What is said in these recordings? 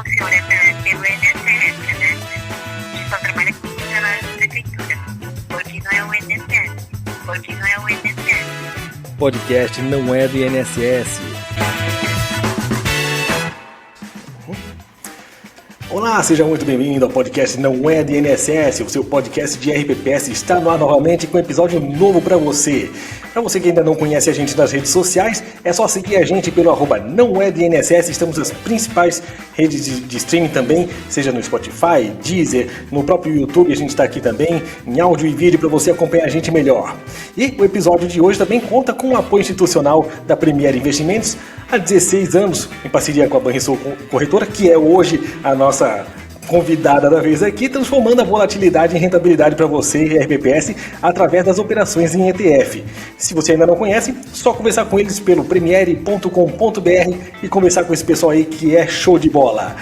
funciona pelo INSS, né? A gente só trabalha com funcionários da prefeitura. Porque não é o INSS. Porque não é o INSS. Podcast não é do INSS. Olá, seja muito bem-vindo ao podcast Não é de INSS. O seu podcast de RPPS está no ar novamente com um episódio novo para você. Para você que ainda não conhece a gente nas redes sociais, é só seguir a gente pelo @não é de INSS. Estamos nas principais redes de streaming também, seja no Spotify, Deezer, no próprio YouTube a gente está aqui também, em áudio e vídeo para você acompanhar a gente melhor. E o episódio de hoje também conta com o apoio institucional da Premier Investimentos há 16 anos, em parceria com a Banrisul Corretora, que é hoje a nossa convidada da vez aqui, transformando a volatilidade em rentabilidade para você e RPPS através das operações em ETF. Se você ainda não conhece, só conversar com eles pelo premiere.com.br e conversar com esse pessoal aí que é show de bola.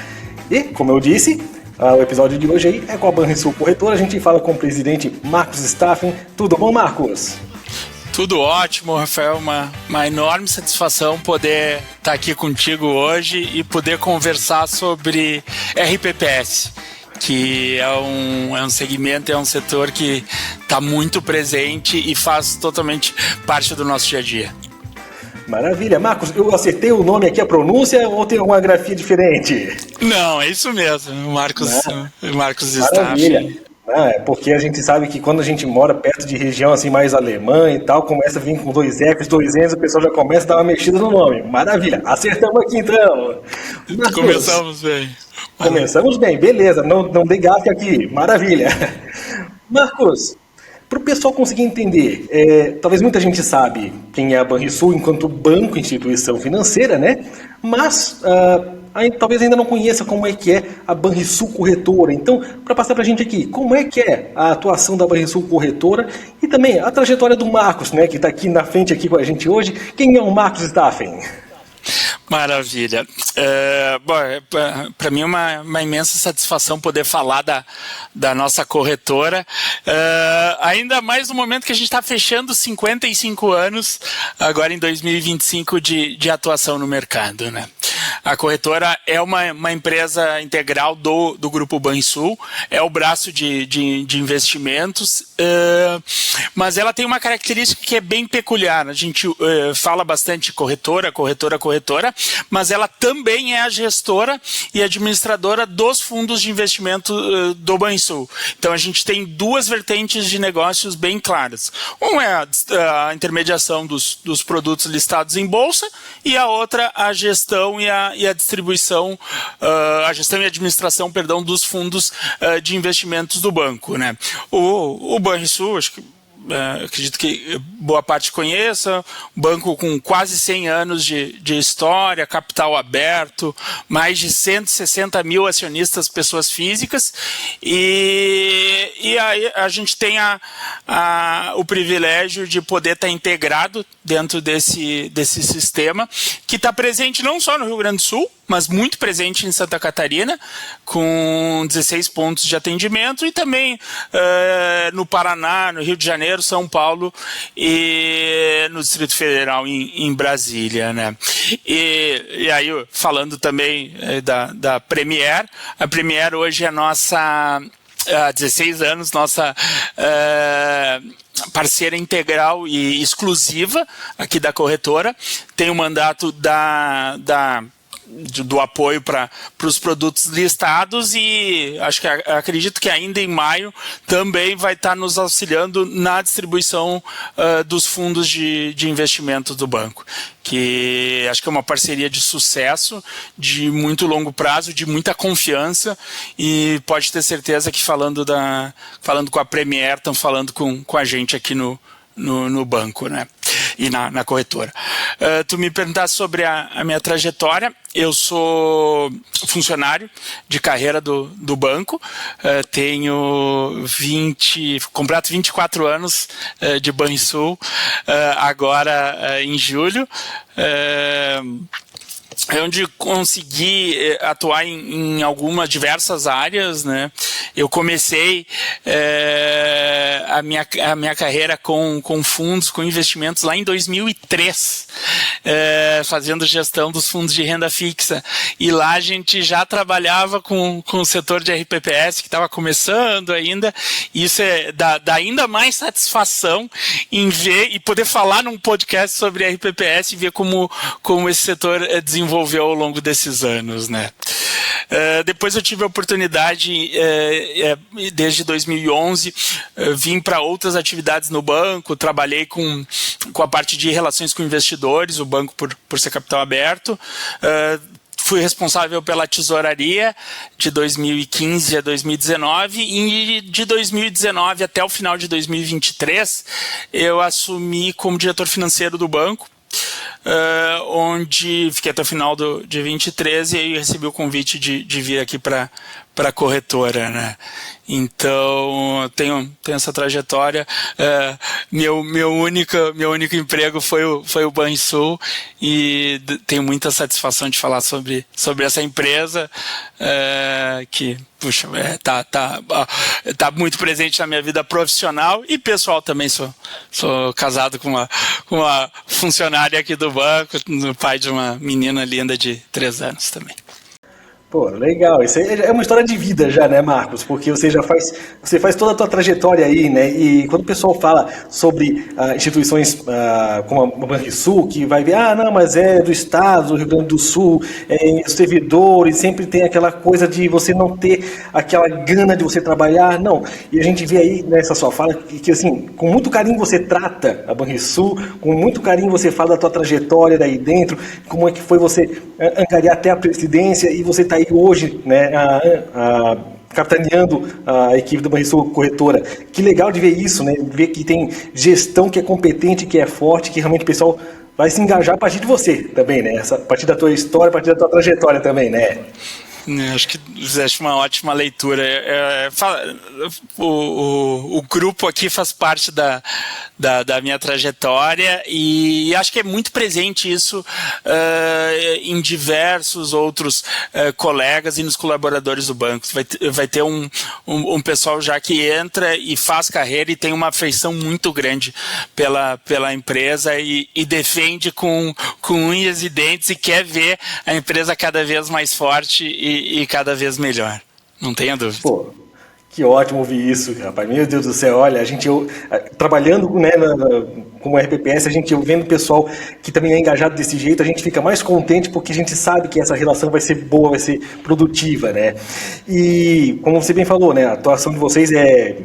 E, como eu disse, o episódio de hoje aí é com a Banrisul Corretora. A gente fala com o presidente Marcos Staffen. Tudo bom, Marcos? Tudo ótimo, Rafael, uma enorme satisfação poder estar aqui contigo hoje e poder conversar sobre RPPS, que é um segmento, é um setor que está muito presente e faz totalmente parte do nosso dia a dia. Maravilha. Marcos, eu acertei o nome aqui, a pronúncia, ou tem alguma grafia diferente? Não, é isso mesmo, Marcos Maravilha. Staffen. É porque a gente sabe que quando a gente mora perto de região assim mais alemã e tal, começa a vir com 2 F's, 2 N's, o pessoal já começa a dar uma mexida no nome. Maravilha, acertamos aqui então. Marcos, Começamos bem. Começamos bem, beleza, não dei gafe aqui, maravilha. Marcos, para o pessoal conseguir entender, talvez muita gente sabe quem é a Banrisul enquanto banco, instituição financeira, né? Mas talvez ainda não conheça como é que é a Banrisul Corretora. Então, para passar para a gente aqui, como é que é a atuação da Banrisul Corretora e também a trajetória do Marcos, né, que está aqui na frente aqui com a gente hoje. Quem é o Marcos Staffen? Maravilha. Para mim é uma imensa satisfação poder falar da nossa corretora, ainda mais no momento que a gente está fechando 55 anos, agora em 2025, de atuação no mercado, né? A corretora é uma empresa integral do Grupo Banrisul, é o braço de investimentos, mas ela tem uma característica que é bem peculiar. A gente fala bastante corretora, mas ela também é a gestora e administradora dos fundos de investimento do Banrisul. Então a gente tem 2 vertentes de negócios bem claras. Um é a intermediação dos produtos listados em bolsa e a outra a gestão e a distribuição, a gestão e administração, dos fundos de investimentos do banco, né? O Banrisul, acho que acredito que boa parte conheça, um banco com quase 100 anos de história, capital aberto, mais de 160 mil acionistas, pessoas físicas, e aí a gente tem o privilégio de poder estar integrado dentro desse sistema, que está presente não só no Rio Grande do Sul, mas muito presente em Santa Catarina, com 16 pontos de atendimento, e também no Paraná, no Rio de Janeiro, São Paulo e no Distrito Federal, em Brasília, né? E aí, falando também da Premier, a Premier hoje é nossa, há 16 anos, nossa parceira integral e exclusiva aqui da corretora, tem o mandato do apoio para os produtos listados, e acredito que ainda em maio também vai estar nos auxiliando na distribuição dos fundos de investimento do banco, que acho que é uma parceria de sucesso, de muito longo prazo, de muita confiança, e pode ter certeza que falando com a Premier, estão falando com a gente aqui no banco, né? E na corretora. Tu me perguntaste sobre a minha trajetória. Eu sou funcionário de carreira do banco, completo 24 anos de Banrisul, agora em julho. é onde consegui atuar em algumas diversas áreas, né? Eu comecei a minha carreira com fundos, com investimentos lá em 2003, fazendo gestão dos fundos de renda fixa. E lá a gente já trabalhava com o setor de RPPS, que estava começando ainda. E isso dá ainda mais satisfação em ver e poder falar num podcast sobre RPPS e ver como esse setor desenvolveu ao longo desses anos, né? Depois eu tive a oportunidade, desde 2011, vim para outras atividades no banco, trabalhei com a parte de relações com investidores, o banco por ser capital aberto. Fui responsável pela tesouraria de 2015 a 2019 e de 2019 até o final de 2023 eu assumi como diretor financeiro do banco. Onde fiquei até o final de 2013 e aí recebi o convite de vir aqui para a corretora, né? Então, tenho essa trajetória. Meu único emprego foi o Banrisul e tenho muita satisfação de falar sobre essa empresa que, puxa, tá muito presente na minha vida profissional e pessoal também. Sou casado com uma funcionária aqui do banco, pai de uma menina linda de 3 anos também. Pô, legal. Isso é uma história de vida já, né, Marcos? Porque você faz toda a tua trajetória aí, né? E quando o pessoal fala sobre instituições como a Banrisul, que vai ver, não, mas é do estado, do Rio Grande do Sul, os servidores, sempre tem aquela coisa de você não ter aquela gana de você trabalhar. Não. E a gente vê aí nessa sua fala que assim, com muito carinho você trata a Banrisul, com muito carinho você fala da tua trajetória daí dentro, como é que foi você angariar até a presidência e você tá aí hoje, né, capitaneando a equipe do Banrisul Corretora. Que legal de ver isso, né, ver que tem gestão que é competente, que é forte, que realmente o pessoal vai se engajar a partir de você também, né, a partir da tua história, a partir da tua trajetória também, né. Acho que fizeste uma ótima leitura. O grupo aqui faz parte da minha trajetória e acho que é muito presente isso em diversos outros colegas e nos colaboradores do banco. Vai ter um pessoal já que entra e faz carreira e tem uma afeição muito grande pela empresa e defende com unhas e dentes e quer ver a empresa cada vez mais forte e cada vez melhor, não tenha dúvida. Pô, que ótimo ouvir isso, rapaz. Meu Deus do céu, olha, a gente trabalhando, né, como RPPS, a gente vendo o pessoal que também é engajado desse jeito, a gente fica mais contente porque a gente sabe que essa relação vai ser boa, vai ser produtiva, né? E, como você bem falou, né, a atuação de vocês é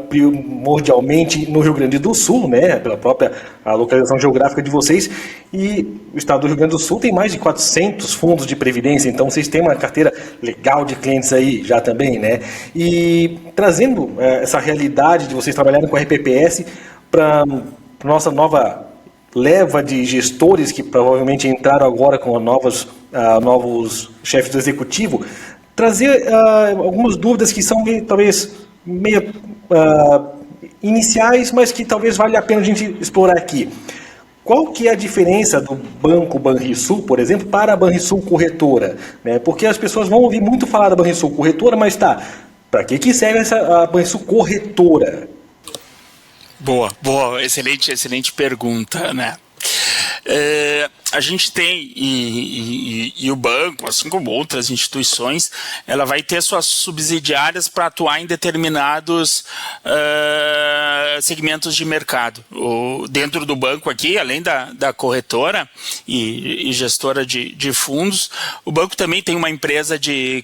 primordialmente no Rio Grande do Sul, né, pela própria localização geográfica de vocês, e o estado do Rio Grande do Sul tem mais de 400 fundos de previdência, então vocês têm uma carteira legal de clientes aí já também, né, e trazendo essa realidade de vocês trabalharem com a RPPS para nossa nova leva de gestores que provavelmente entraram agora com novos novos chefes do executivo, trazer algumas dúvidas que são talvez meio iniciais, mas que talvez valha a pena a gente explorar aqui. Qual que é a diferença do Banco Banrisul, por exemplo, para a Banrisul Corretora? Né? Porque as pessoas vão ouvir muito falar da Banrisul Corretora, mas para que serve a Banrisul Corretora? Boa, excelente pergunta, né? A gente tem, e o banco, assim como outras instituições, ela vai ter suas subsidiárias para atuar em determinados segmentos de mercado. Dentro do banco aqui, além da corretora e gestora de fundos, o banco também tem uma empresa de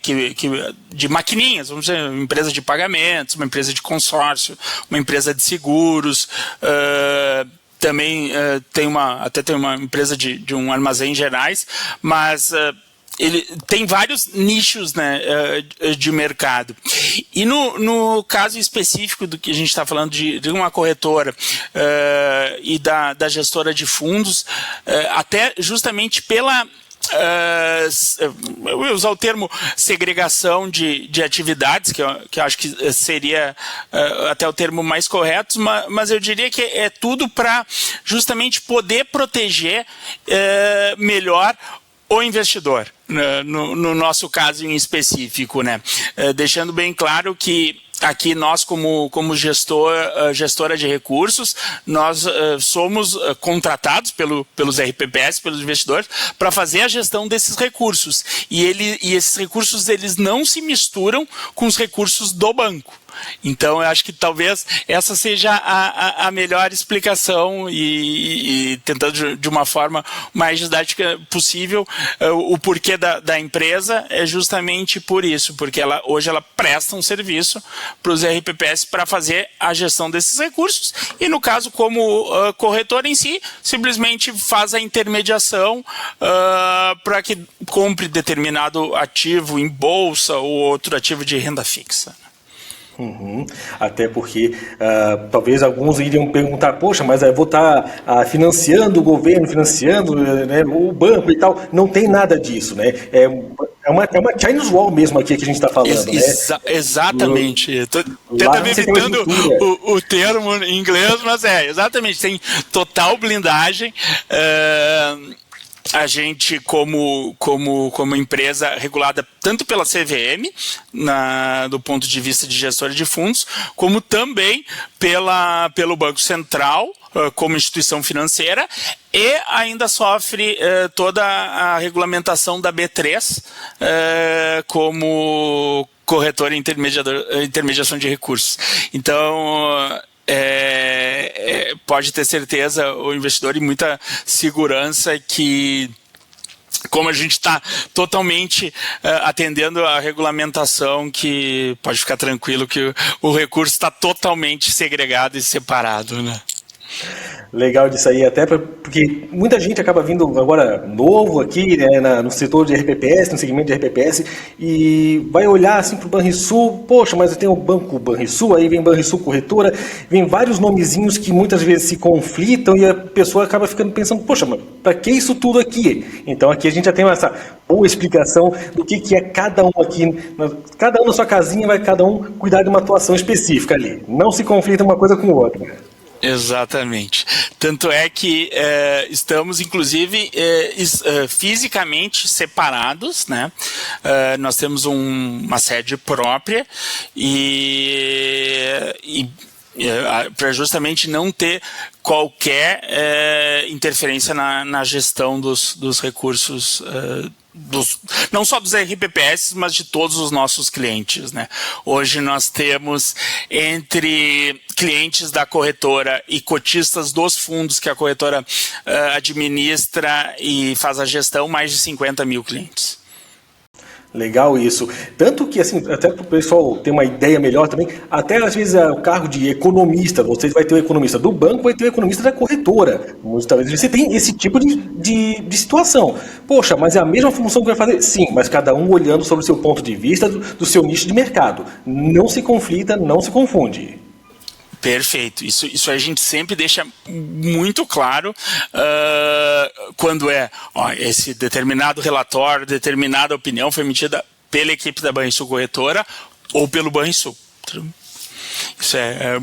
maquininhas, vamos dizer, uma empresa de pagamentos, uma empresa de consórcio, uma empresa de seguros, também tem uma empresa de um armazém gerais, mas ele tem vários nichos, né, de mercado. E no caso específico do que a gente está falando de uma corretora e da gestora de fundos, até justamente pela eu ia usar o termo segregação de atividades, que eu acho que seria até o termo mais correto, mas eu diria que é tudo para justamente poder proteger melhor o investidor, no nosso caso em específico, né? Deixando bem claro que aqui nós, como gestora de recursos, nós somos contratados pelos RPPS, pelos investidores, para fazer a gestão desses recursos. E esses recursos eles não se misturam com os recursos do banco. Então, eu acho que talvez essa seja a melhor explicação e tentando de uma forma mais didática possível o porquê da empresa é justamente por isso, porque hoje ela presta um serviço para os RPPS para fazer a gestão desses recursos e, no caso, como corretor em si, simplesmente faz a intermediação para que compre determinado ativo em bolsa ou outro ativo de renda fixa. Uhum. Até porque talvez alguns iriam perguntar, poxa, mas eu vou estar financiando o governo, financiando, né, o banco e tal. Não tem nada disso, né? É uma Chinese Wall mesmo aqui que a gente está falando, né? Exatamente. Estou tentando evitando o termo em inglês, mas exatamente, tem total blindagem. A gente, como empresa regulada tanto pela CVM, do ponto de vista de gestora de fundos, como também pelo Banco Central, como instituição financeira, e ainda sofre toda a regulamentação da B3 como corretora e intermediação de recursos. Então, pode ter certeza o investidor e muita segurança que, como a gente está totalmente atendendo a regulamentação, que pode ficar tranquilo que o recurso está totalmente segregado e separado, né? Legal disso aí, até porque muita gente acaba vindo agora novo aqui, né, no setor de RPPS, no segmento de RPPS, e vai olhar assim para o Banrisul, poxa, mas eu tenho o Banco Banrisul, aí vem Banrisul Corretora, vem vários nomezinhos que muitas vezes se conflitam e a pessoa acaba ficando pensando, poxa, mas para que isso tudo aqui? Então aqui a gente já tem essa boa explicação do que é cada um aqui, cada um na sua casinha vai cada um cuidar de uma atuação específica ali, não se conflita uma coisa com outra. Exatamente. Tanto é que estamos, inclusive, fisicamente separados, né? Nós temos uma sede própria para justamente não ter qualquer interferência na gestão dos recursos não só dos RPPS, mas de todos os nossos clientes, né? Hoje nós temos entre clientes da corretora e cotistas dos fundos que a corretora administra e faz a gestão, mais de 50 mil clientes. Legal isso. Tanto que, assim, até para o pessoal ter uma ideia melhor também, até às vezes o cargo de economista, você vai ter o economista do banco, vai ter o economista da corretora. Muitas vezes você tem esse tipo de situação. Poxa, mas é a mesma função que vai fazer? Sim, mas cada um olhando sobre o seu ponto de vista, do seu nicho de mercado. Não se conflita, não se confunde. Perfeito. Isso a gente sempre deixa muito claro quando esse determinado relatório, determinada opinião foi emitida pela equipe da Banrisul Corretora ou pelo Banrisul. Isso é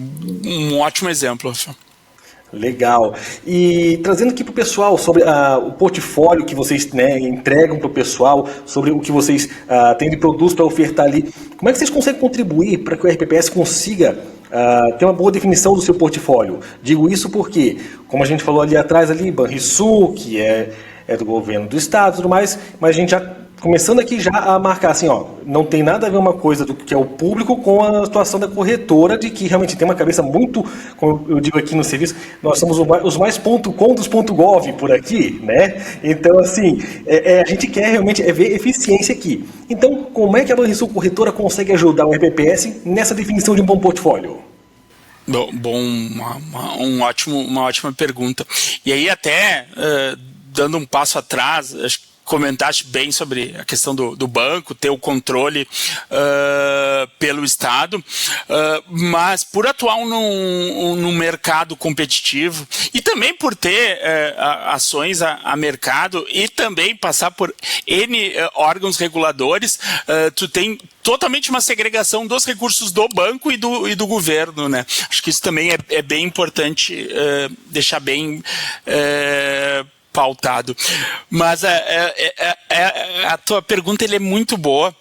um ótimo exemplo. Legal. E trazendo aqui para o pessoal sobre o portfólio que vocês, né, entregam para o pessoal, sobre o que vocês têm de produtos para ofertar ali, como é que vocês conseguem contribuir para que o RPPS consiga ter uma boa definição do seu portfólio? Digo isso porque, como a gente falou ali atrás, Banrisul, que é do governo do estado e tudo mais, mas a gente já começando aqui já a marcar assim, não tem nada a ver uma coisa do que é o público com a situação da corretora, de que realmente tem uma cabeça muito, como eu digo aqui no serviço, nós somos os mais .com dos .gov por aqui, né? Então, assim, a gente quer realmente ver eficiência aqui. Então, como é que a Banrisul Corretora consegue ajudar o RPPS nessa definição de um bom portfólio? Uma ótima pergunta. E aí até, dando um passo atrás, acho que comentaste bem sobre a questão do banco, ter o controle pelo Estado, mas por atuar num mercado competitivo e também por ter ações a mercado e também passar por N órgãos reguladores, tu tem totalmente uma segregação dos recursos do banco e do governo, né? Acho que isso também é bem importante deixar bem pautado. Mas a tua pergunta ele é muito boa.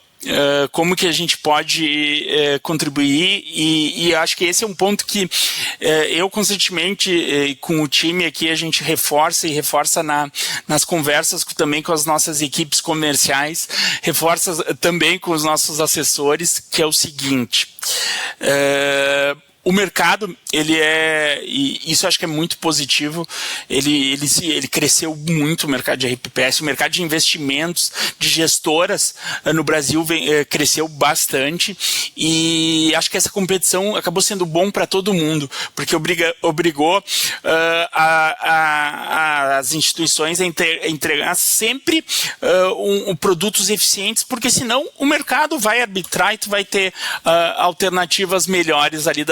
Como que a gente pode contribuir e acho que esse é um ponto que eu constantemente com o time aqui a gente reforça nas conversas também com as nossas equipes comerciais, reforça também com os nossos assessores, que é o seguinte: o mercado, e isso acho que é muito positivo, ele cresceu muito, o mercado de RPPS, o mercado de investimentos, de gestoras no Brasil cresceu bastante, e acho que essa competição acabou sendo bom para todo mundo, porque obrigou as instituições a entregar sempre produtos eficientes, porque senão o mercado vai arbitrar e tu vai ter alternativas melhores ali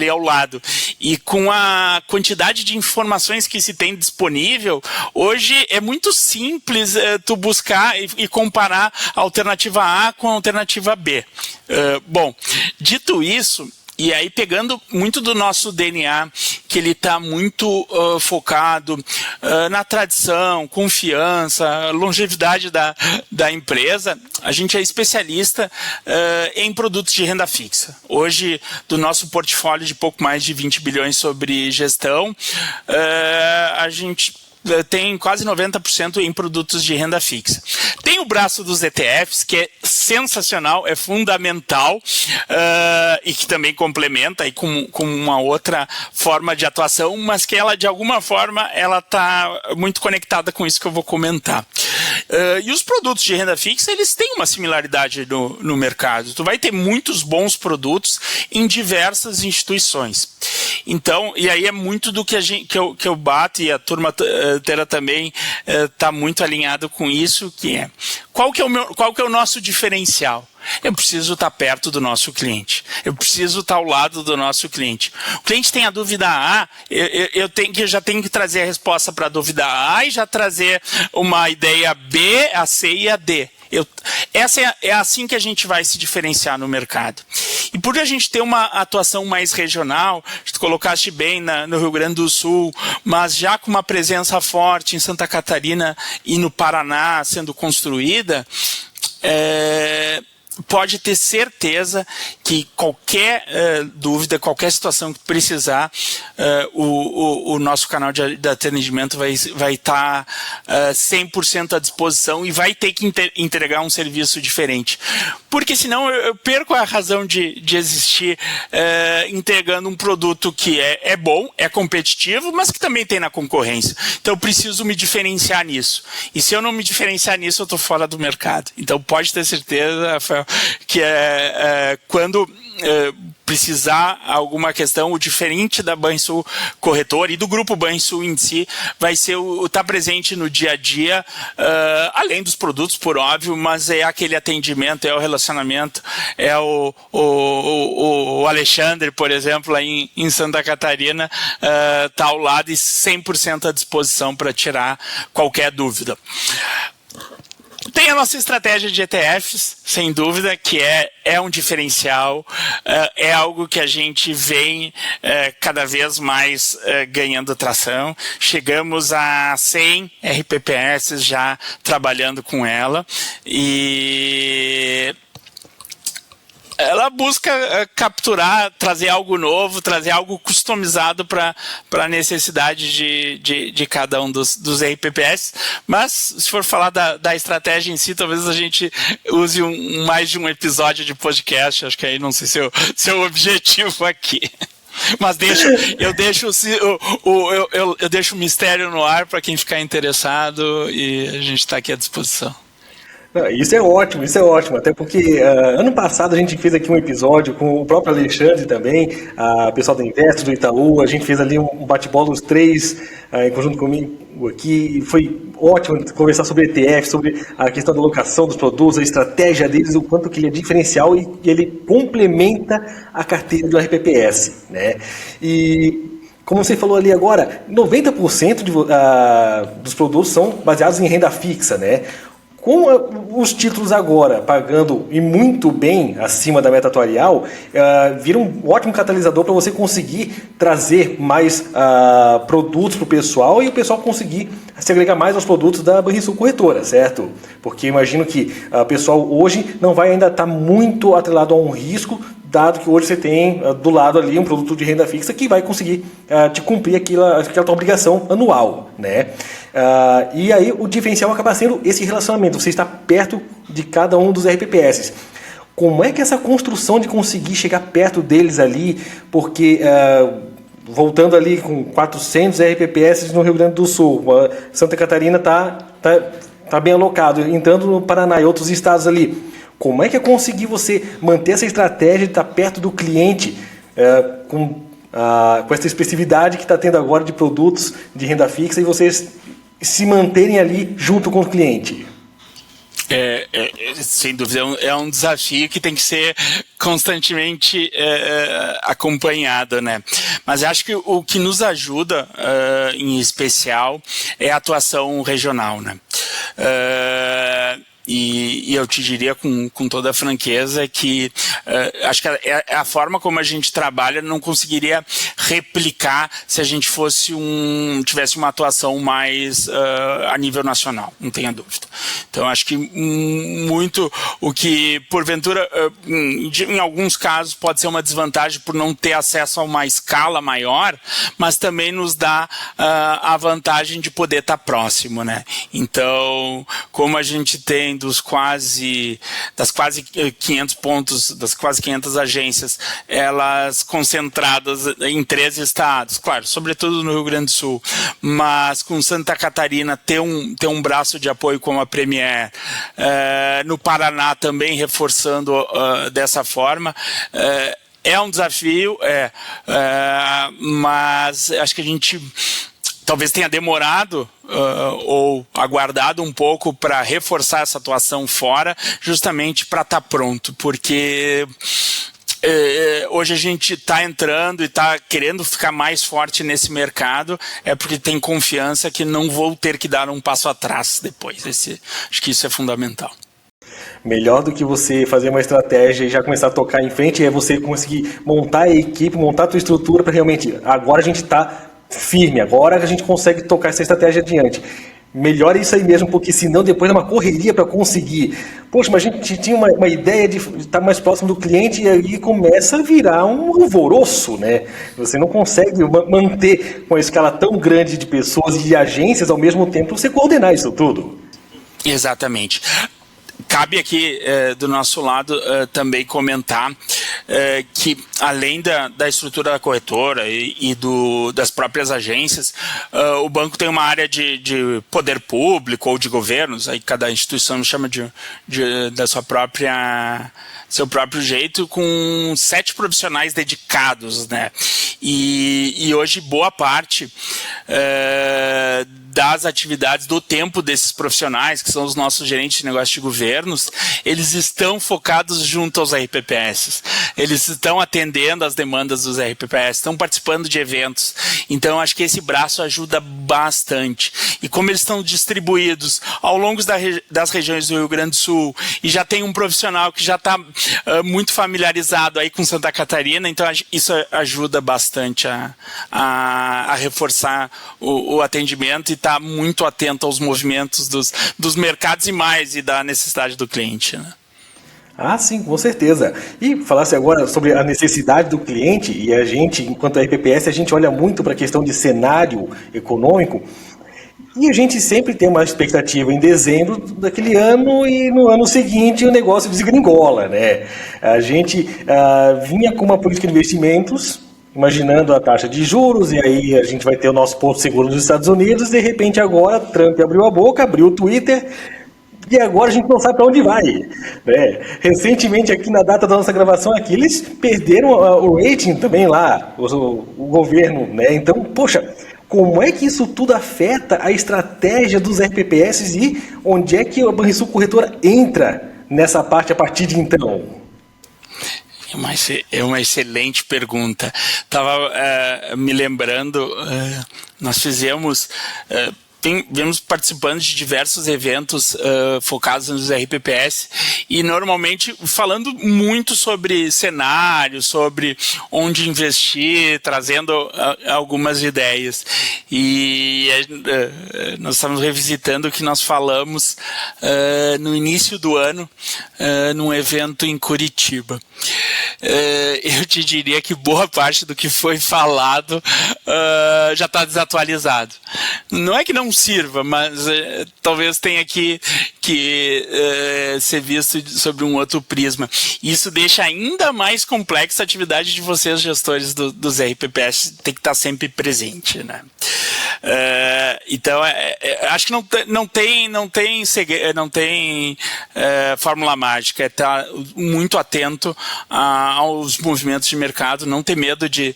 ao lado. E com a quantidade de informações que se tem disponível, hoje é muito simples tu buscar e comparar a alternativa A com a alternativa B. Bom, dito isso, e aí pegando muito do nosso DNA, que ele está muito focado na tradição, confiança, longevidade da empresa, a gente é especialista em produtos de renda fixa. Hoje, do nosso portfólio de pouco mais de 20 bilhões sobre gestão, a gente tem quase 90% em produtos de renda fixa. Tem o braço dos ETFs, que é sensacional, é fundamental, e que também complementa e com uma outra forma de atuação, mas que ela, de alguma forma, ela está muito conectada com isso que eu vou comentar. E os produtos de renda fixa, eles têm uma similaridade no mercado. Tu vai ter muitos bons produtos em diversas instituições. Então, e aí é muito do que eu bato, e a turma inteira também está muito alinhado com isso, que é qual que é o nosso diferencial? Eu preciso estar perto do nosso cliente. Eu preciso estar ao lado do nosso cliente. O cliente tem a dúvida A, eu já tenho que trazer a resposta para a dúvida A e já trazer uma ideia B, a C e a D. É assim que a gente vai se diferenciar no mercado. E por a gente ter uma atuação mais regional, tu colocaste bem no Rio Grande do Sul, mas já com uma presença forte em Santa Catarina e no Paraná sendo construída, pode ter certeza que qualquer dúvida, qualquer situação que precisar, o nosso canal de atendimento vai estar 100% à disposição e vai ter que entregar um serviço diferente. Porque senão eu perco a razão de existir entregando um produto que é bom, é competitivo, mas que também tem na concorrência. Então eu preciso me diferenciar nisso. E se eu não me diferenciar nisso, eu estou fora do mercado. Então pode ter certeza, Rafael, que quando precisar alguma questão, o diferente da Banrisul Corretora e do Grupo Banrisul em si, vai ser estar presente no dia a dia, além dos produtos, por óbvio, mas é aquele atendimento, é o relacionamento, é o Alexandre, por exemplo, lá em Santa Catarina, está ao lado e 100% à disposição para tirar qualquer dúvida. Tem a nossa estratégia de ETFs, sem dúvida, que é um diferencial, é algo que a gente vem cada vez mais ganhando tração. Chegamos a 100 RPPS já trabalhando com ela, e ela busca capturar, trazer algo novo, trazer algo customizado para a necessidade de cada um dos RPPS. Mas, se for falar da estratégia em si, talvez a gente use mais de um episódio de podcast. Acho que aí não sei se é o objetivo aqui. Mas eu deixo o mistério no ar para quem ficar interessado, e a gente está aqui à disposição. Isso é ótimo, até porque ano passado a gente fez aqui um episódio com o próprio Alexandre também, o pessoal da Invest, do Itaú, a gente fez ali um bate-bola os três, em conjunto comigo aqui, e foi ótimo conversar sobre ETF, sobre a questão da alocação dos produtos, a estratégia deles, o quanto que ele é diferencial e ele complementa a carteira do RPPS, né? E como você falou ali agora, 90% dos produtos são baseados em renda fixa, né? os títulos agora pagando e muito bem acima da meta atuarial, vira um ótimo catalisador para você conseguir trazer mais produtos para o pessoal e o pessoal conseguir se agregar mais aos produtos da Banrisul Corretora, certo? Porque imagino que o pessoal hoje não vai ainda estar muito atrelado a um risco, dado que hoje você tem do lado ali um produto de renda fixa que vai conseguir te cumprir aquela tua obrigação anual, né? E aí o diferencial acaba sendo esse relacionamento, você está perto de cada um dos RPPS. Como é que essa construção de conseguir chegar perto deles ali, porque voltando ali com 400 RPPS no Rio Grande do Sul, Santa Catarina tá bem alocado, entrando no Paraná e outros estados ali, como é que é conseguir você manter essa estratégia de estar perto do cliente com essa expressividade que está tendo agora de produtos de renda fixa e vocês se manterem ali junto com o cliente? Sem dúvida, é um desafio que tem que ser constantemente acompanhado, né? Mas acho que o que nos ajuda, em especial, é a atuação regional, né? E eu te diria com toda a franqueza que acho que a forma como a gente trabalha não conseguiria replicar se a gente tivesse uma atuação mais a nível nacional, não tenha dúvida. Então acho que muito o que porventura em alguns casos pode ser uma desvantagem por não ter acesso a uma escala maior, mas também nos dá a vantagem de poder estar próximo, né? Então, como a gente tem das quase 500 pontos, das quase 500 agências, elas concentradas em 13 estados, claro, sobretudo no Rio Grande do Sul, mas com Santa Catarina ter um braço de apoio como a Premier, no Paraná também reforçando dessa forma, é um desafio, mas acho que a gente talvez tenha demorado ou aguardado um pouco para reforçar essa atuação fora, justamente para estar pronto, porque hoje a gente está entrando e está querendo ficar mais forte nesse mercado, porque tem confiança que não vou ter que dar um passo atrás depois. Acho que isso é fundamental. Melhor do que você fazer uma estratégia e já começar a tocar em frente é você conseguir montar a equipe, montar a tua estrutura para realmente, agora a gente está firme, agora a gente consegue tocar essa estratégia adiante. Melhor isso aí mesmo, porque senão depois é uma correria para conseguir. Poxa, mas a gente tinha uma ideia de estar mais próximo do cliente e aí começa a virar um alvoroço, né? Você não consegue manter uma escala tão grande de pessoas e de agências ao mesmo tempo, você coordenar isso tudo. Exatamente. Cabe aqui, do nosso lado, também comentar que, além da estrutura da corretora e das próprias agências, o banco tem uma área de poder público ou de governos, aí cada instituição chama da sua seu próprio jeito, com 7 profissionais dedicados, né? E hoje boa parte das atividades, do tempo desses profissionais, que são os nossos gerentes de negócio de governos, eles estão focados junto aos RPPS. Eles estão atendendo as demandas dos RPPS, estão participando de eventos. Então, acho que esse braço ajuda bastante. E como eles estão distribuídos ao longo das regiões do Rio Grande do Sul, e já tem um profissional que já está muito familiarizado aí com Santa Catarina, então isso ajuda bastante a reforçar o atendimento e estar muito atento aos movimentos dos mercados e da necessidade do cliente, né? Ah, sim, com certeza. E falasse agora sobre a necessidade do cliente, e a gente, enquanto RPPS, a gente olha muito para a questão de cenário econômico, e a gente sempre tem uma expectativa em dezembro daquele ano e no ano seguinte o negócio desgringola, né? A gente vinha com uma política de investimentos, imaginando a taxa de juros, e aí a gente vai ter o nosso porto seguro nos Estados Unidos, de repente agora Trump abriu a boca, abriu o Twitter, e agora a gente não sabe para onde vai, né? Recentemente, aqui na data da nossa gravação, aqui, eles perderam o rating também lá, o governo, né? Então, poxa, como é que isso tudo afeta a estratégia dos RPPS e onde é que a Banrisul Corretora entra nessa parte a partir de então? É uma excelente pergunta. Estava me lembrando, nós fizemos vemos participando de diversos eventos focados nos RPPS e normalmente falando muito sobre cenários, sobre onde investir, trazendo algumas ideias. E nós estamos revisitando o que nós falamos no início do ano, num evento em Curitiba. Eu te diria que boa parte do que foi falado já está desatualizado. Não é que não sirva, mas talvez tenha que ser visto sobre um outro prisma. Isso deixa ainda mais complexa a atividade de vocês, gestores dos RPPS, tem que estar sempre presente, né? Então, acho que não tem fórmula mágica, é estar muito atento aos movimentos de mercado, não ter medo de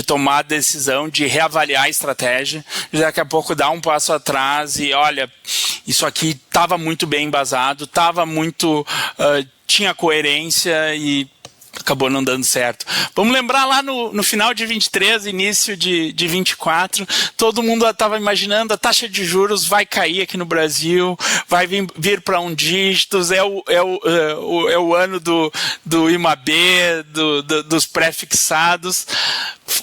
tomar a decisão, de reavaliar a estratégia, daqui a pouco dar um passo atrás e olha, isso aqui estava muito bem embasado, tinha coerência e acabou não dando certo. Vamos lembrar lá no final de 23, início de 24, todo mundo estava imaginando a taxa de juros vai cair aqui no Brasil, vai vir para um dígitos, é o ano do IMAB, dos pré-fixados.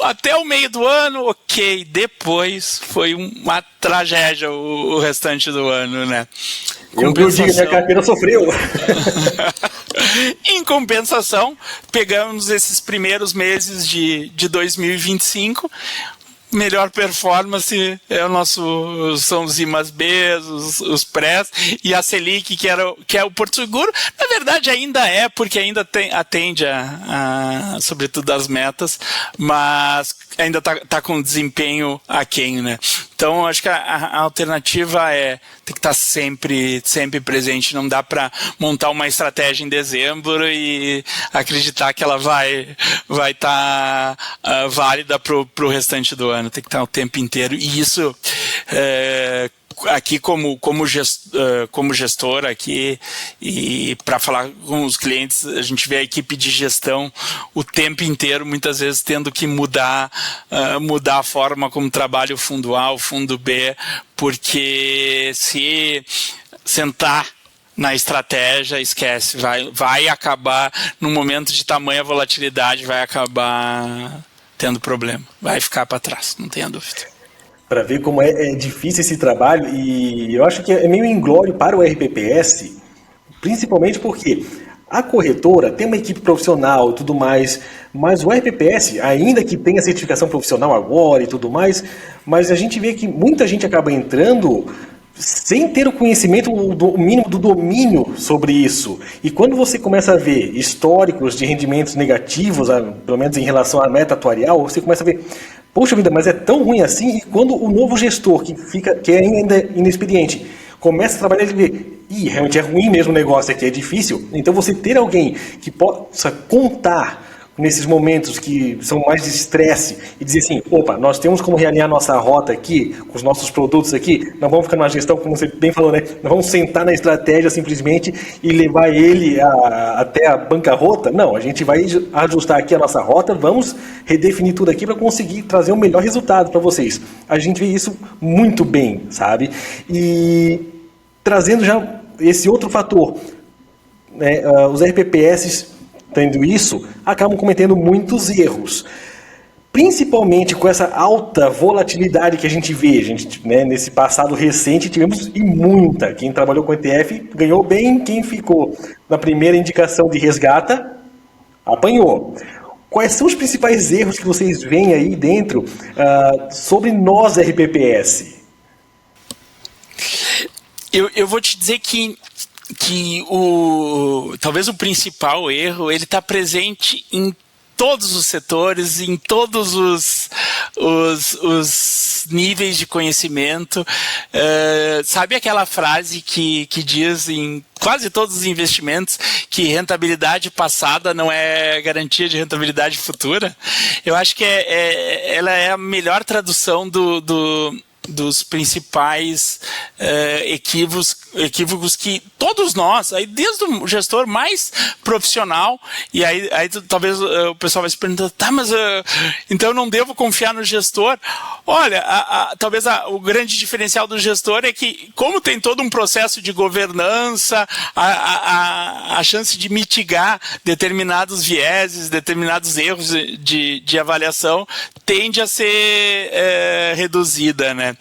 Até o meio do ano, ok. Depois foi uma tragédia o restante do ano, né? Eu digo, minha carteira sofreu. Em compensação, pegamos esses primeiros meses de 2025, melhor performance são os IMAB, os prés e a Selic, que é o Porto Seguro. Na verdade, ainda porque ainda atende sobretudo as metas, mas ainda tá com desempenho aquém, né? Então, acho que a alternativa tem que estar sempre presente. Não dá para montar uma estratégia em dezembro e acreditar que ela vai estar válida pro restante do ano. Tem que estar o tempo inteiro. E isso, aqui como gestor aqui, e para falar com os clientes, a gente vê a equipe de gestão o tempo inteiro, muitas vezes tendo que mudar a forma como trabalha o fundo A, o fundo B, porque se sentar na estratégia, esquece, vai acabar, num momento de tamanha volatilidade, vai acabar tendo problema, vai ficar para trás, não tenha dúvida. Para ver como é difícil esse trabalho, e eu acho que é meio inglório para o RPPS, principalmente porque a corretora tem uma equipe profissional e tudo mais, mas o RPPS, ainda que tenha certificação profissional agora e tudo mais, mas a gente vê que muita gente acaba entrando sem ter o conhecimento mínimo do domínio sobre isso. E quando você começa a ver históricos de rendimentos negativos, pelo menos em relação à meta atuarial, você começa a ver, poxa vida, mas é tão ruim assim. E quando o novo gestor, que é ainda inexperiente, começa a trabalhar, ele vê, realmente é ruim mesmo o negócio aqui, é difícil. Então você ter alguém que possa contar nesses momentos que são mais de estresse e dizer assim, opa, nós temos como realinhar nossa rota aqui, com os nossos produtos aqui, não vamos ficar numa gestão, como você bem falou, né? Não vamos sentar na estratégia simplesmente e levar ele até a bancarrota. Não, a gente vai ajustar aqui a nossa rota, vamos redefinir tudo aqui para conseguir trazer o melhor resultado para vocês. A gente vê isso muito bem, sabe? E trazendo já esse outro fator, né? Os RPPS tendo isso, acabam cometendo muitos erros. Principalmente com essa alta volatilidade que a gente vê. A gente, né, nesse passado recente, tivemos muita. Quem trabalhou com ETF ganhou bem, quem ficou na primeira indicação de resgata, apanhou. Quais são os principais erros que vocês veem aí dentro sobre nós RPPS? Eu vou te dizer que talvez o principal erro, ele está presente em todos os setores, em todos os níveis de conhecimento. Sabe aquela frase que diz em quase todos os investimentos que rentabilidade passada não é garantia de rentabilidade futura? Eu acho que ela é a melhor tradução dos principais equívocos que todos nós, aí desde o gestor mais profissional, e aí talvez o pessoal vai se perguntar, tá, mas então eu não devo confiar no gestor? Olha, talvez o grande diferencial do gestor é que, como tem todo um processo de governança, a chance de mitigar determinados vieses, determinados erros de avaliação tende a ser reduzida, né?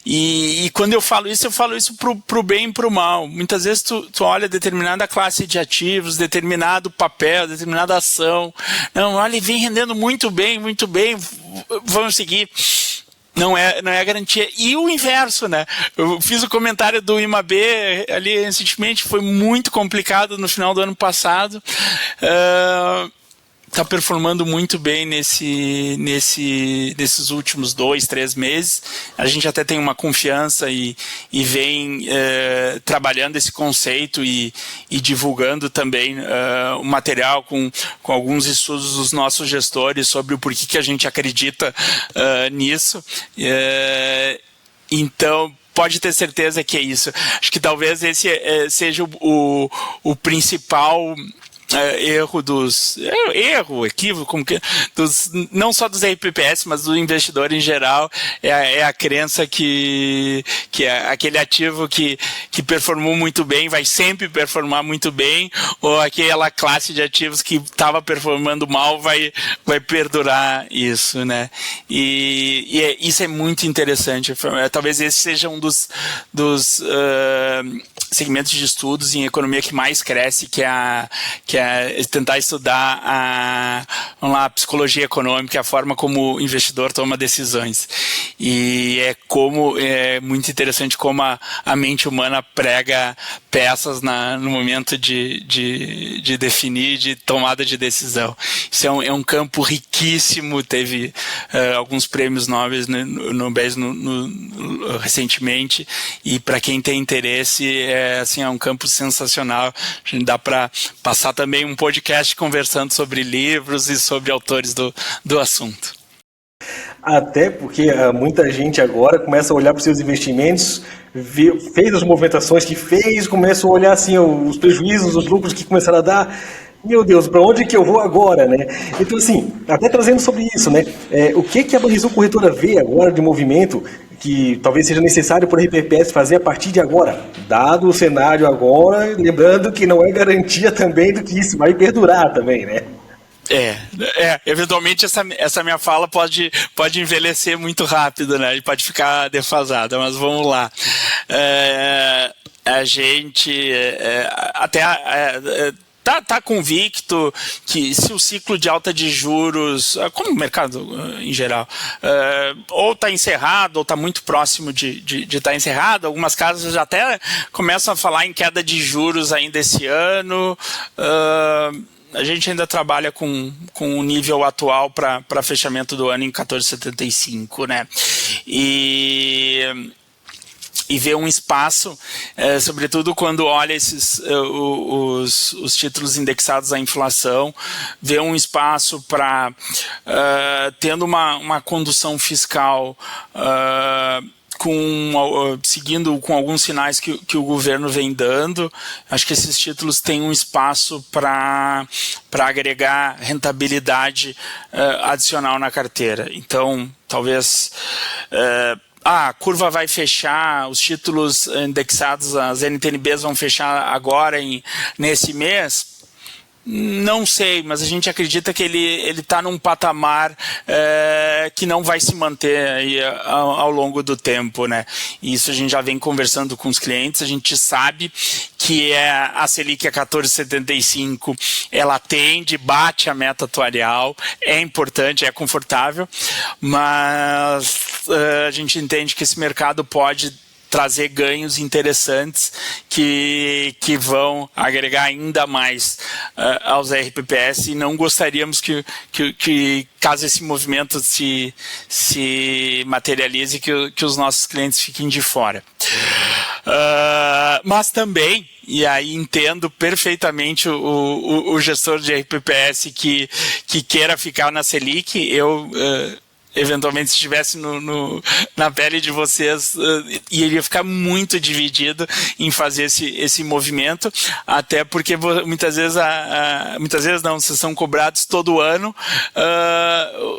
E quando eu falo isso pro bem e pro mal. Muitas vezes tu olha determinada classe de ativos, determinado papel, determinada ação. Não, olha, vem rendendo muito bem, vamos seguir. Não é garantia. E o inverso, né? Eu fiz o comentário do IMAB ali recentemente, foi muito complicado no final do ano passado. Está performando muito bem nesses últimos 2-3 meses. A gente até tem uma confiança e vem trabalhando esse conceito e divulgando também o material com alguns estudos dos nossos gestores sobre o porquê que a gente acredita nisso. Então, pode ter certeza que é isso. Acho que talvez esse seja o principal equívoco, não só dos RPPS, mas do investidor em geral, é a crença que aquele ativo que performou muito bem vai sempre performar muito bem, ou aquela classe de ativos que estava performando mal vai perdurar isso, né? E isso é muito interessante. Talvez esse seja um dos segmentos de estudos em economia que mais cresce, que é tentar estudar a psicologia econômica, a forma como o investidor toma decisões. E é muito interessante como a mente humana prega peças no momento de definir, de tomada de decisão. Isso é um campo riquíssimo, teve alguns prêmios Nobel no BES recentemente, e para quem tem interesse, é um campo sensacional. A gente dá para passar também um podcast conversando sobre livros e sobre autores do assunto. Até porque muita gente agora começa a olhar para os seus investimentos, fez as movimentações que fez, começa a olhar assim, os prejuízos, os lucros que começaram a dar. Meu Deus, para onde que eu vou agora, né? Então, assim, até trazendo sobre isso, né? O que a Banrisul Corretora vê agora de movimento que talvez seja necessário para o RPPS fazer a partir de agora, dado o cenário agora, lembrando que não é garantia também do que isso vai perdurar também, né? Eventualmente essa minha fala pode envelhecer muito rápido, né? E pode ficar defasada, mas vamos lá. A gente Tá convicto que se o ciclo de alta de juros, como o mercado em geral, ou está encerrado ou está muito próximo de estar encerrado, algumas casas já até começam a falar em queda de juros ainda esse ano. A gente ainda trabalha com o nível atual para fechamento do ano em 14,75, né? E ver um espaço, sobretudo quando olha os títulos indexados à inflação, ver um espaço para, tendo uma condução fiscal seguindo com alguns sinais que o governo vem dando, acho que esses títulos têm um espaço para agregar rentabilidade adicional na carteira. Então, talvez... a curva vai fechar, os títulos indexados, as NTNBs vão fechar agora nesse mês? Não sei, mas a gente acredita que ele está num patamar que não vai se manter aí ao longo do tempo, né? E isso a gente já vem conversando com os clientes, a gente sabe que a Selic a 14,75, ela bate a meta atuarial, é importante, é confortável, mas a gente entende que esse mercado pode trazer ganhos interessantes que vão agregar ainda mais aos RPPS, e não gostaríamos que caso esse movimento se materialize, que os nossos clientes fiquem de fora. Mas também, e aí entendo perfeitamente o gestor de RPPS que queira ficar na Selic, eventualmente se estivesse na pele de vocês, iria ficar muito dividido em fazer esse movimento, até porque muitas vezes vocês são cobrados todo ano,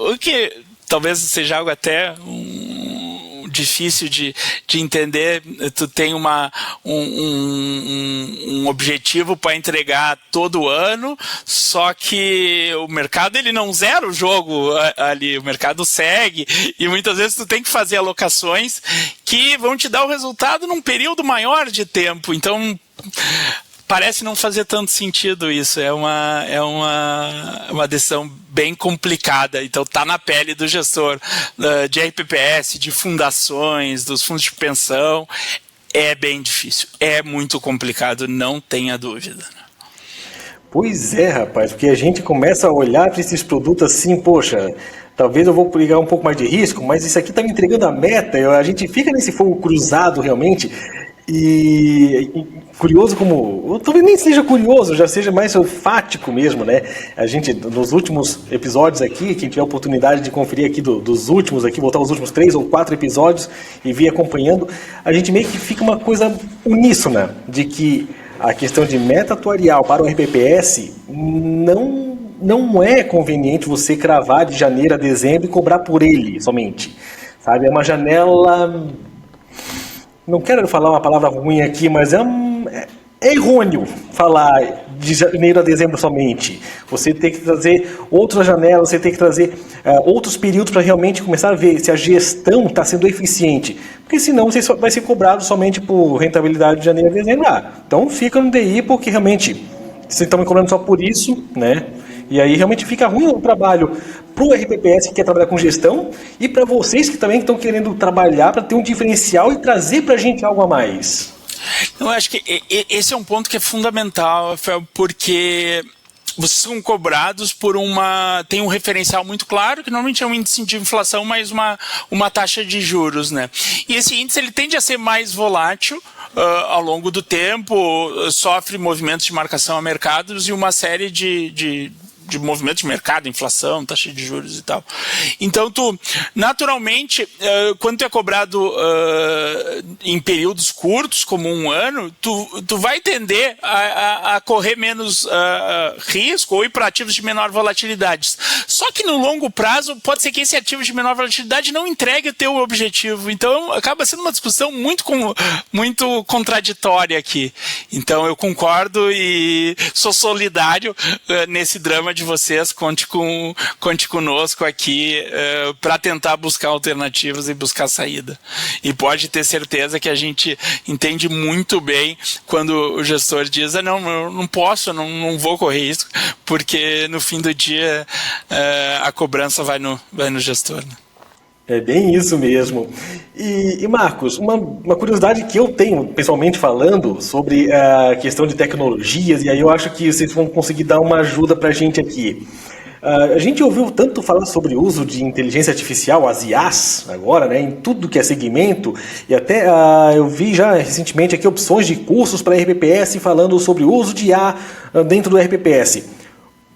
o que talvez seja algo até difícil de entender. Tu tem um objetivo para entregar todo ano, só que o mercado ele não zera o jogo ali, o mercado segue, e muitas vezes tu tem que fazer alocações que vão te dar o resultado num período maior de tempo. Então parece não fazer tanto sentido isso. É uma decisão bem complicada. Então tá na pele do gestor de RPPS, de fundações, dos fundos de pensão. É bem difícil. É muito complicado, não tenha dúvida. Pois é, rapaz, porque a gente começa a olhar para esses produtos assim, poxa, talvez eu vou pegar um pouco mais de risco, mas isso aqui está me entregando a meta. A gente fica nesse fogo cruzado realmente. E curioso como, talvez nem seja curioso, já seja mais fático mesmo, né? A gente, nos últimos episódios aqui, quem tiver a oportunidade de conferir aqui dos últimos aqui, voltar os últimos 3 ou 4 episódios e vir acompanhando, a gente meio que fica uma coisa uníssona, de que a questão de meta atuarial para o RPPS não é conveniente você cravar de janeiro a dezembro e cobrar por ele somente, sabe? É uma janela... Não quero falar uma palavra ruim aqui, mas é errôneo falar de janeiro a dezembro somente. Você tem que trazer outras janelas, você tem que trazer outros períodos para realmente começar a ver se a gestão está sendo eficiente. Porque senão você vai ser cobrado somente por rentabilidade de janeiro a dezembro. Então fica no DI, porque realmente vocês estão me cobrando só por isso, né? E aí realmente fica ruim o trabalho para o RPPS que quer trabalhar com gestão e para vocês que também estão querendo trabalhar para ter um diferencial e trazer para a gente algo a mais. Eu acho que esse é um ponto que é fundamental, Rafael, porque vocês são cobrados por tem um referencial muito claro, que normalmente é um índice de inflação mais uma taxa de juros, né? E esse índice ele tende a ser mais volátil ao longo do tempo, sofre movimentos de marcação a mercados e uma série de movimentos de mercado, inflação, taxa de juros e tal. Então, naturalmente, quando tu é cobrado em períodos curtos, como um ano, tu vai tender a correr menos risco ou ir para ativos de menor volatilidade. Só que no longo prazo, pode ser que esse ativo de menor volatilidade não entregue o teu objetivo. Então, acaba sendo uma discussão muito contraditória aqui. Então, eu concordo e sou solidário nesse drama de vocês, conte conosco aqui para tentar buscar alternativas e buscar saída. E pode ter certeza que a gente entende muito bem quando o gestor diz, não, eu não posso, não vou correr isso, porque no fim do dia a cobrança vai no gestor, né? É bem isso mesmo. E Marcos, uma curiosidade que eu tenho, pessoalmente falando, sobre a questão de tecnologias, e aí eu acho que vocês vão conseguir dar uma ajuda para a gente aqui. A gente ouviu tanto falar sobre o uso de inteligência artificial, as IAs, agora, né, em tudo que é segmento, e até eu vi já recentemente aqui opções de cursos para RPPS falando sobre o uso de IA dentro do RPPS.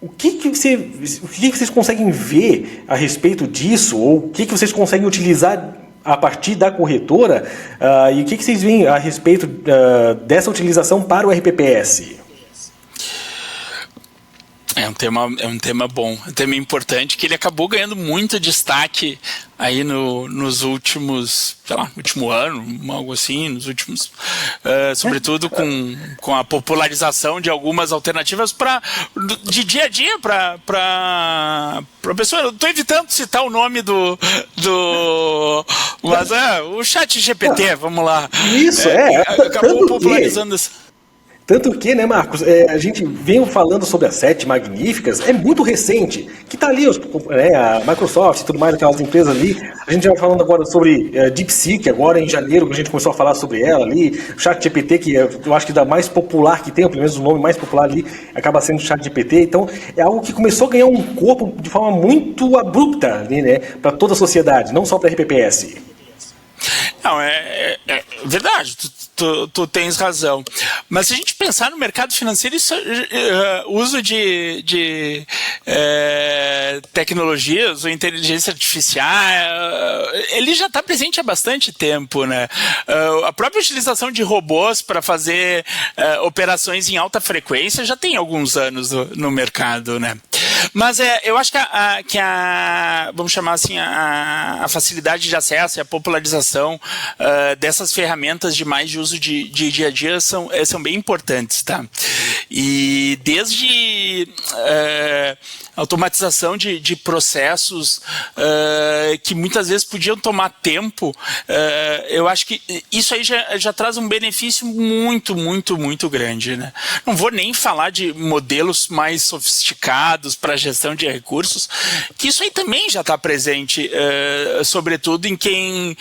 O que vocês conseguem ver a respeito disso? Ou o que vocês conseguem utilizar a partir da corretora? E o que vocês veem a respeito dessa utilização para o RPPS? É um tema bom, um tema importante, que ele acabou ganhando muito destaque aí nos últimos, último ano, algo assim, nos últimos, sobretudo com a popularização de algumas alternativas de dia a dia para pessoa. Eu estou evitando citar o nome mas o ChatGPT, vamos lá. Isso, acabou popularizando isso. Tanto que, né, Marcos, a gente vem falando sobre as 7 magníficas, é muito recente, que está ali, a Microsoft e tudo mais, aquelas empresas ali. A gente já vai falando agora sobre DeepSeek, agora em janeiro, que a gente começou a falar sobre ela ali, o ChatGPT, que eu acho que da mais popular que tem, ou pelo menos o nome mais popular ali, acaba sendo o ChatGPT. Então, é algo que começou a ganhar um corpo de forma muito abrupta ali, né, para toda a sociedade, não só para a RPPS. Não, é verdade. Tu tu tens razão. Mas se a gente pensar no mercado financeiro, isso, uso de tecnologias ou inteligência artificial, ele já está presente há bastante tempo, né? A própria utilização de robôs para fazer operações em alta frequência já tem alguns anos no mercado, né? Mas eu acho que vamos chamar assim, a facilidade de acesso e a popularização dessas ferramentas de uso de dia a dia são bem importantes, tá? E desde automatização de processos que muitas vezes podiam tomar tempo, eu acho que isso aí já traz um benefício muito, muito, muito grande, né? Não vou nem falar de modelos mais sofisticados para gestão de recursos, que isso aí também já está presente, sobretudo em quem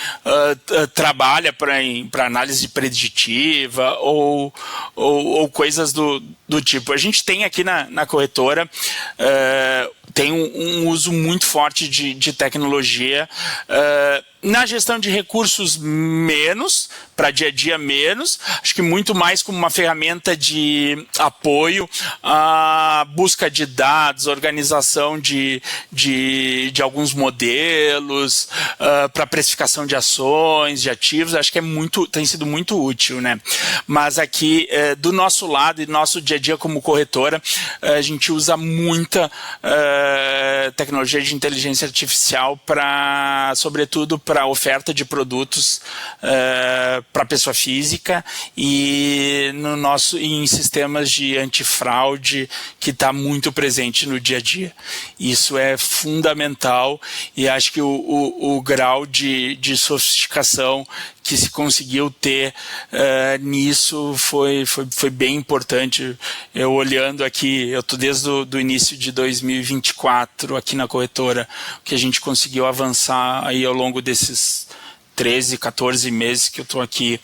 trabalha para análise preditiva ou coisas do tipo. A gente tem aqui na corretora tem um uso muito forte de tecnologia na gestão de recursos menos, para dia a dia menos, acho que muito mais como uma ferramenta de apoio à busca de dados, organização de alguns modelos, para precificação de ações, de ativos, acho que tem sido muito útil, né? Mas aqui, do nosso lado e do nosso dia a dia como corretora, a gente usa muita tecnologia de inteligência artificial sobretudo para oferta de produtos para pessoa física e em sistemas de antifraude que está muito presente no dia a dia. Isso é fundamental e acho que o grau de sofisticação que se conseguiu ter nisso foi bem importante. Eu olhando aqui, eu estou desde o início de 2024 aqui na corretora, que a gente conseguiu avançar aí ao longo desses 13, 14 meses que eu estou aqui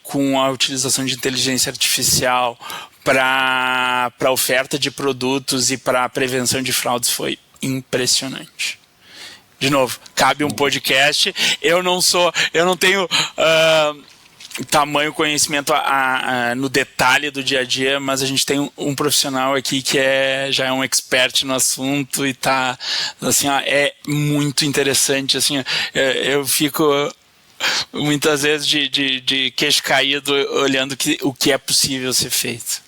com a utilização de inteligência artificial para oferta de produtos e para prevenção de fraudes foi impressionante. De novo, cabe um podcast. Eu não tenho tamanho conhecimento no detalhe do dia a dia, mas a gente tem um profissional aqui que já é um expert no assunto e tá, assim, é muito interessante, assim, eu fico muitas vezes de queixo caído olhando o que é possível ser feito.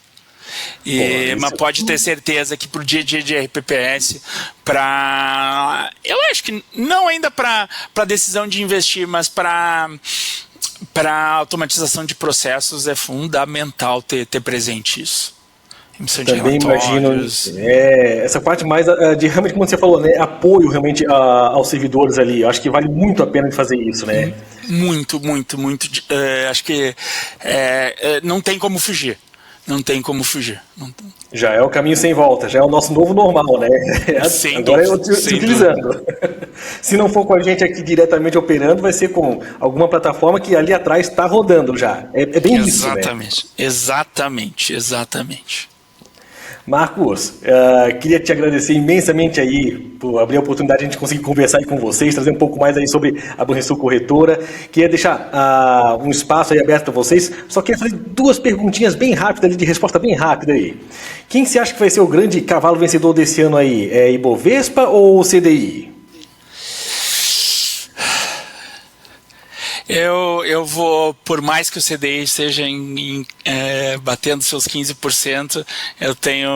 Mas pode ter certeza que pro dia a dia de RPPS, eu acho que não ainda para decisão de investir, mas para automatização de processos é fundamental ter presente isso. Também imagino essa parte mais de realmente, como você falou, né, apoio realmente aos servidores ali. Eu acho que vale muito a pena de fazer isso, né? Muito, muito, muito. Acho que não tem como fugir. Não tem como fugir. Já é o caminho sem volta, já é o nosso novo normal, né? Agora eu utilizando. Se não for com a gente aqui diretamente operando, vai ser com alguma plataforma que ali atrás está rodando já. É bem isso, né? Exatamente. Marcos, queria te agradecer imensamente aí por abrir a oportunidade de a gente conseguir conversar aí com vocês, trazer um pouco mais aí sobre a Banrisul Corretora. Queria deixar um espaço aí aberto para vocês. Só queria fazer 2 perguntinhas bem rápidas ali, de resposta bem rápida aí. Quem você acha que vai ser o grande cavalo vencedor desse ano aí? É Ibovespa ou CDI? Eu vou, por mais que o CDI esteja batendo seus 15%, eu tenho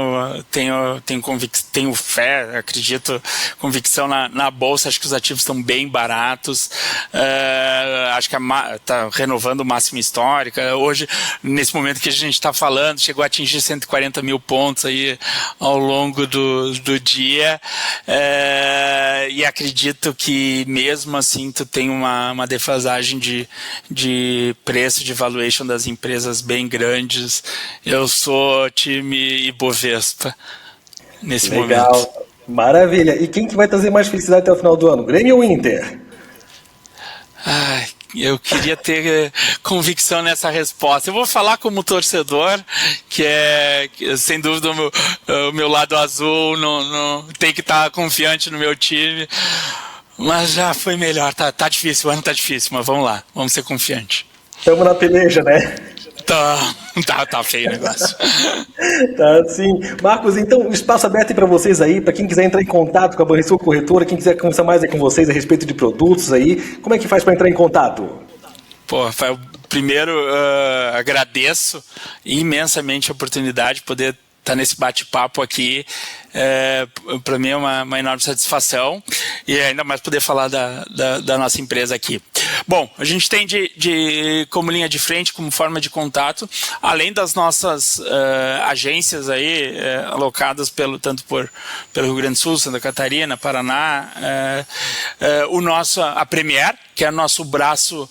fé, acredito, convicção na Bolsa. Acho que os ativos estão bem baratos, acho que está renovando o máximo histórico. Hoje, nesse momento que a gente está falando, chegou a atingir 140 mil pontos aí ao longo do dia, e acredito que mesmo assim tu tem uma defasagem de preço, de valuation das empresas bem grandes. Eu sou time Ibovespa nesse momento. Legal, maravilha. E quem que vai trazer mais felicidade até o final do ano? Grêmio ou Inter? Eu queria ter convicção nessa resposta. Eu vou falar como torcedor, que sem dúvida o meu lado azul, não tem que estar confiante no meu time. Mas já foi melhor, tá difícil, o ano tá difícil, mas vamos lá, vamos ser confiantes. Estamos na peleja, né? Tá feio o negócio. Tá, sim. Marcos, então, espaço aberto para vocês aí, para quem quiser entrar em contato com a Banrisul Corretora, quem quiser conversar mais aí com vocês a respeito de produtos aí, como é que faz para entrar em contato? Pô, Rafael, primeiro agradeço imensamente a oportunidade de poder estar nesse bate-papo aqui. Para mim é uma enorme satisfação e ainda mais poder falar da nossa empresa aqui. Bom, a gente tem como linha de frente, como forma de contato, além das nossas agências aí, alocadas tanto pelo Rio Grande do Sul, Santa Catarina, Paraná, a Premier, que é o nosso braço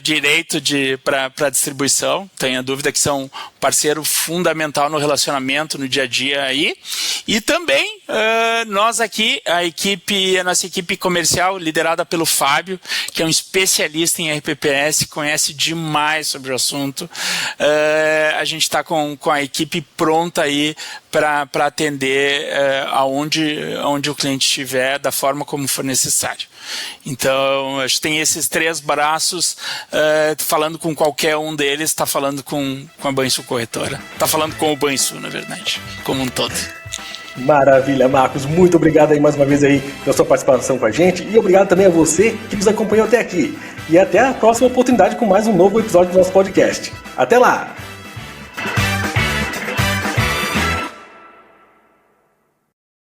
direito para distribuição, tenha dúvida que são um parceiro fundamental no relacionamento, no dia a dia aí. E também nós aqui, a nossa equipe comercial, liderada pelo Fábio, que é um especialista em RPPS, conhece demais sobre o assunto. A gente está com a equipe pronta aí para atender aonde o cliente estiver, da forma como for necessário. Então, a gente tem esses 3 braços, falando com qualquer um deles, está falando com a Banrisul Corretora. Está falando com o Banrisul, na verdade, como um todo. Maravilha, Marcos. Muito obrigado aí mais uma vez aí pela sua participação com a gente e obrigado também a você que nos acompanhou até aqui. E até a próxima oportunidade com mais um novo episódio do nosso podcast. Até lá!